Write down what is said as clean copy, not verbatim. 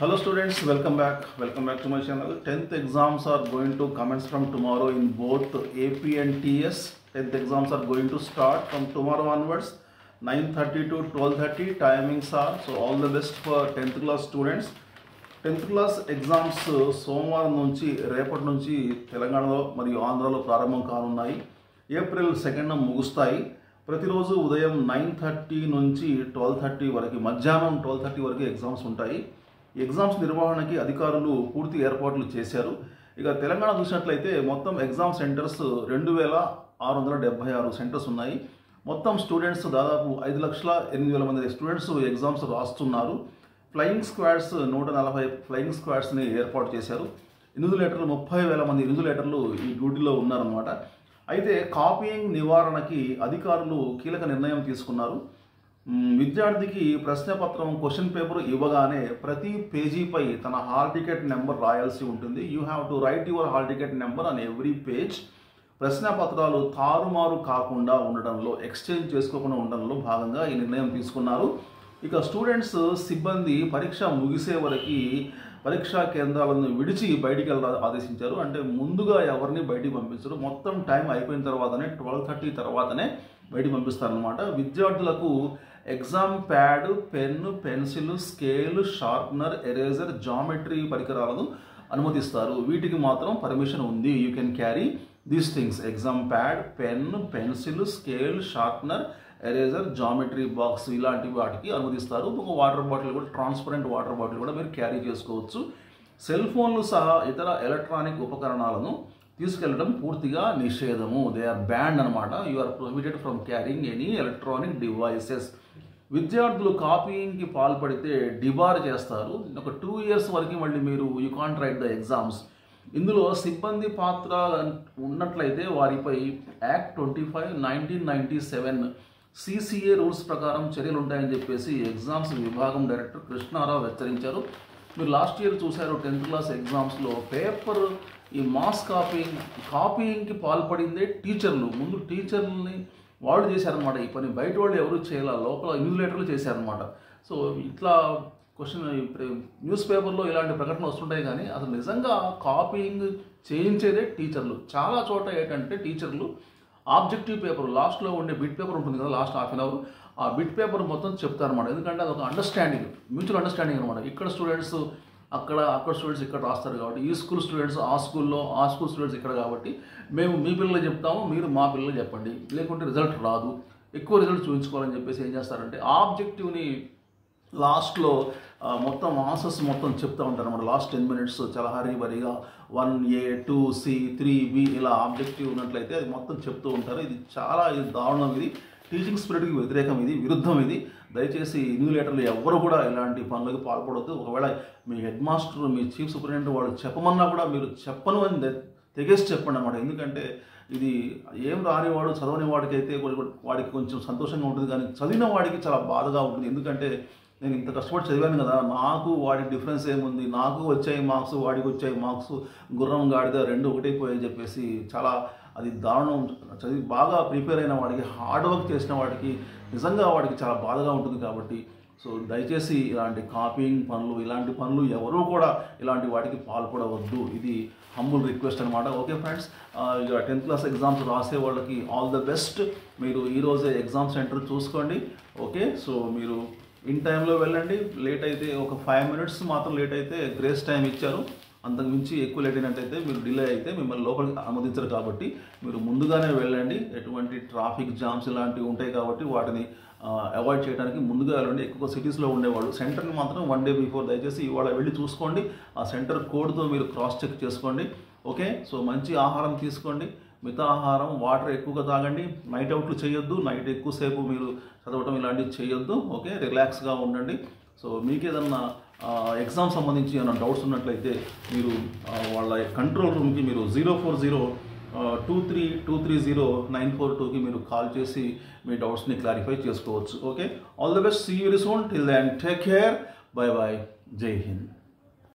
Hello students, welcome back to my channel. 10th exams are going to commence from tomorrow in both AP and TS. 10th exams are going to start from tomorrow onwards, 9:30 to 12:30 timings are. So all the best for 10th class students. 10th class exams సోమవారం నుంచి రేపటి నుంచి తెలంగాణలో మరియు ఆంధ్రాలో ప్రారంభం కానున్నాయి. April 2న ముగుస్తాయి. ప్రతిరోజు ఉదయం 9:30 నుంచి 12:30 వరకు, మధ్యాహ్నం 12:30 వరకు ఎగ్జామ్స్ ఉంటాయి. ఎగ్జామ్స్ నిర్వహణకి అధికారులు పూర్తి ఏర్పాట్లు చేశారు. ఇక తెలంగాణ చూసినట్లయితే మొత్తం ఎగ్జామ్ సెంటర్స్ 2676 సెంటర్స్ ఉన్నాయి. మొత్తం స్టూడెంట్స్ దాదాపు 5,08,000 మంది స్టూడెంట్స్ ఎగ్జామ్స్ రాస్తున్నారు. ఫ్లయింగ్ స్క్వాడ్స్ 140 ఫ్లయింగ్ స్క్వాడ్స్ని ఏర్పాటు చేశారు. ఇన్విజిలేటర్లు 30,000 మంది ఇన్విజిలేటర్లు ఈ డ్యూటీలో ఉన్నారన్నమాట. అయితే కాపీయింగ్ నివారణకి అధికారులు కీలక నిర్ణయం తీసుకున్నారు. విద్యార్థికి ప్రశ్నపత్రం క్వశ్చన్ పేపర్ ఇవ్వగానే ప్రతి పేజీపై తన హాల్ టికెట్ నెంబర్ రాయాల్సి ఉంటుంది. You have to write your hall ticket number on every page. ప్రశ్నపత్రాలు తారుమారు కాకుండా ఉండడంలో, ఎక్స్చేంజ్ చేసుకోకుండా ఉండడంలో భాగంగా ఈ నిర్ణయం తీసుకున్నారు. ఇక స్టూడెంట్స్, సిబ్బంది పరీక్ష ముగిసే వరకు పరీక్షా కేంద్రాలను విడిచి బయటికి వెళ్ళాలని ఆదేశించారు. అంటే ముందుగా ఎవరిని బయటికి పంపించరు. మొత్తం టైం అయిపోయిన తర్వాతనే 12:30 తర్వాతనే బయటికి పంపిస్తారనమాట. విద్యార్థులకు exam pad, pen, pencil, scale, sharpener, eraser, geometry పరికరాలను అనుమతిస్తారు. వీటికి మాత్రం పర్మిషన్ ఉంది. You can carry these things: exam pad, pen, pencil, scale, sharpener, eraser, geometry box, ఇలాంటి వాటికి అనుమతిస్తారు. ఒక వాటర్ బాటిల్ కూడా, ట్రాన్స్పరెంట్ వాటర్ బాటిల్ కూడా మీరు క్యారీ చేసుకోవచ్చు. సెల్ ఫోన్లు సహా ఇతర ఎలక్ట్రానిక్ ఉపకరణాలను తీసుకెళ్లడం పూర్తిగా నిషేధము. దే ఆర్ బ్యాన్డ్ అనమాట. You are prohibited from carrying any electronic devices. విద్యార్థులు కాపీయింగ్కి పాల్పడితే డిబార్ చేస్తారు. ఒక 2 years వరకు మళ్ళీ మీరు you can't right the exams. ఇందులో సిబ్బంది పాత్ర ఉన్నట్లయితే వారిపై యాక్ట్ 25, 1997 CCA రూల్స్ ప్రకారం చర్యలు ఉంటాయని చెప్పేసి ఎగ్జామ్స్ విభాగం డైరెక్టర్ కృష్ణారావు హెచ్చరించారు. మీరు లాస్ట్ ఇయర్ చూశారు 10th క్లాస్ ఎగ్జామ్స్లో పేపర్ ఈ మాస్ కాపీయింగ్కి పాల్పడిందే టీచర్లు. ముందు టీచర్లని వాళ్ళు చేశారనమాట ఈ పని. బయట వాళ్ళు ఎవరు చేయాల, లోపల ఇన్విజిలేటర్లు చేశారనమాట. సో ఇట్లా క్వశ్చన్ న్యూస్ పేపర్లో ఇలాంటి ప్రకటన వస్తుంటాయి, కానీ అసలు నిజంగా కాపీయింగ్ చేయించేదే టీచర్లు. చాలా చోట ఏంటంటే టీచర్లు ఆబ్జెక్టివ్ పేపర్, లాస్ట్లో ఉండే బిట్ పేపర్ ఉంటుంది కదా, లాస్ట్ హాఫ్ అన్ అవర్, ఆ బిట్ పేపర్ మొత్తం చెప్తారనమాట. ఎందుకంటే అది ఒక అండర్స్టాండింగ్, మ్యూచువల్ అండర్స్టాండింగ్ అనమాట. ఇక్కడ స్టూడెంట్స్ అక్కడ స్టూడెంట్స్ ఇక్కడ రాస్తారు కాబట్టి, ఈ స్కూల్ స్టూడెంట్స్ ఆ స్కూల్లో, ఆ స్కూల్ స్టూడెంట్స్ ఇక్కడ కాబట్టి మేము మీ పిల్లలు చెప్తాము, మీరు మా పిల్లలు చెప్పండి, లేకుంటే రిజల్ట్ రాదు, ఎక్కువ రిజల్ట్ చూపించుకోవాలని చెప్పేసి ఏం చేస్తారంటే ఆబ్జెక్టివ్ని లాస్ట్లో మొత్తం ఆన్సర్స్ మొత్తం చెప్తూ ఉంటారు అన్నమాట. లాస్ట్ 10 minutes చాలా హరీబరీగా 1A, 2C, 3B ఇలా ఆబ్జెక్టివ్ ఉన్నట్లయితే అది మొత్తం చెప్తూ ఉంటారు. ఇది చాలా దారుణం. ఇది టీచింగ్ స్పిరిట్కి వ్యతిరేకం, ఇది విరుద్ధం. ఇది దయచేసి ఇన్విజిలేటర్లు ఎవరు కూడా ఇలాంటి పనులకు పాల్పడవద్దు. ఒకవేళ మీ హెడ్ మాస్టర్, మీ చీఫ్ సూపరింటెండెంట్ వాళ్ళు చెప్పమన్నా కూడా మీరు చెప్పను అని తెగేసి చెప్పండి అన్నమాట. ఎందుకంటే ఇది ఏం రానివాడు, చదవని వాడికి అయితే వాడికి కొంచెం సంతోషంగా ఉంటుంది, కానీ చదివిన వాడికి చాలా బాధగా ఉంటుంది. ఎందుకంటే నేను ఇంత కష్టపడి చదివాను కదా, నాకు వాడికి డిఫరెన్స్ ఏముంది, నాకు వచ్చాయి మార్క్స్, వాడికి వచ్చాయి మార్క్స్, గుర్రం గాడిద 2 ఒకటైపోయాయని చెప్పేసి చాలా అది దారుణం. చదివి బాగా ప్రిపేర్ అయిన వాడికి, హార్డ్ వర్క్ చేసిన వాడికి నిజంగా వాడికి చాలా బాధగా ఉంటుంది. కాబట్టి సో దయచేసి ఇలాంటి కాపీయింగ్ పనులు, ఇలాంటి పనులు ఎవరూ కూడా ఇలాంటి వాటికి పాల్పడవద్దు. ఇది హంబుల్ రిక్వెస్ట్ అనమాట. ఓకే ఫ్రెండ్స్, ఇక 10th క్లాస్ ఎగ్జామ్స్ రాసే వాళ్ళకి ఆల్ ద బెస్ట్. మీరు ఈరోజే ఎగ్జామ్ సెంటర్ చూసుకోండి. ఓకే, సో మీరు ఇన్ టైంలో వెళ్ళండి. లేట్ అయితే ఒక 5 minutes మాత్రం లేట్ అయితే గ్రేస్ టైం ఇచ్చారు. అంతకుమించి ఎక్కువ లేట్ అయినట్టయితే మీరు డిలే అయితే మిమ్మల్ని లోపలికి అనుమతించరు. కాబట్టి మీరు ముందుగానే వెళ్ళండి. ఎటువంటి ట్రాఫిక్ జామ్స్ ఇలాంటివి ఉంటాయి కాబట్టి వాటిని అవాయిడ్ చేయడానికి ముందుగా వెళ్ళండి. ఎక్కువ సిటీస్లో ఉండేవాళ్ళు సెంటర్ని మాత్రం 1 day బిఫోర్ దయచేసి ఇవాళ వెళ్ళి చూసుకోండి. ఆ సెంటర్ కోడ్తో మీరు క్రాస్ చెక్ చేసుకోండి. ఓకే, సో మంచి ఆహారం తీసుకోండి, మితాహారం, వాటర్ ఎక్కువగా తాగండి, నైట్ అవుట్లు చేయొద్దు, నైట్ ఎక్కువసేపు మీరు చదవటం ఇలాంటివి చేయొద్దు. ఓకే, రిలాక్స్గా ఉండండి. సో మీకు ఏదన్నా ఎగ్జామ్ సంబంధించి ఏమైనా డౌట్స్ ఉన్నట్లయితే మీరు వాళ్ళ కంట్రోల్ రూమ్కి మీరు 04023230942కి మీరు కాల్ చేసి మీ డౌట్స్ని క్లారిఫై చేసుకోవచ్చు. Okay, all the best. See you very soon. Till then take care. Bye bye. జై హింద్.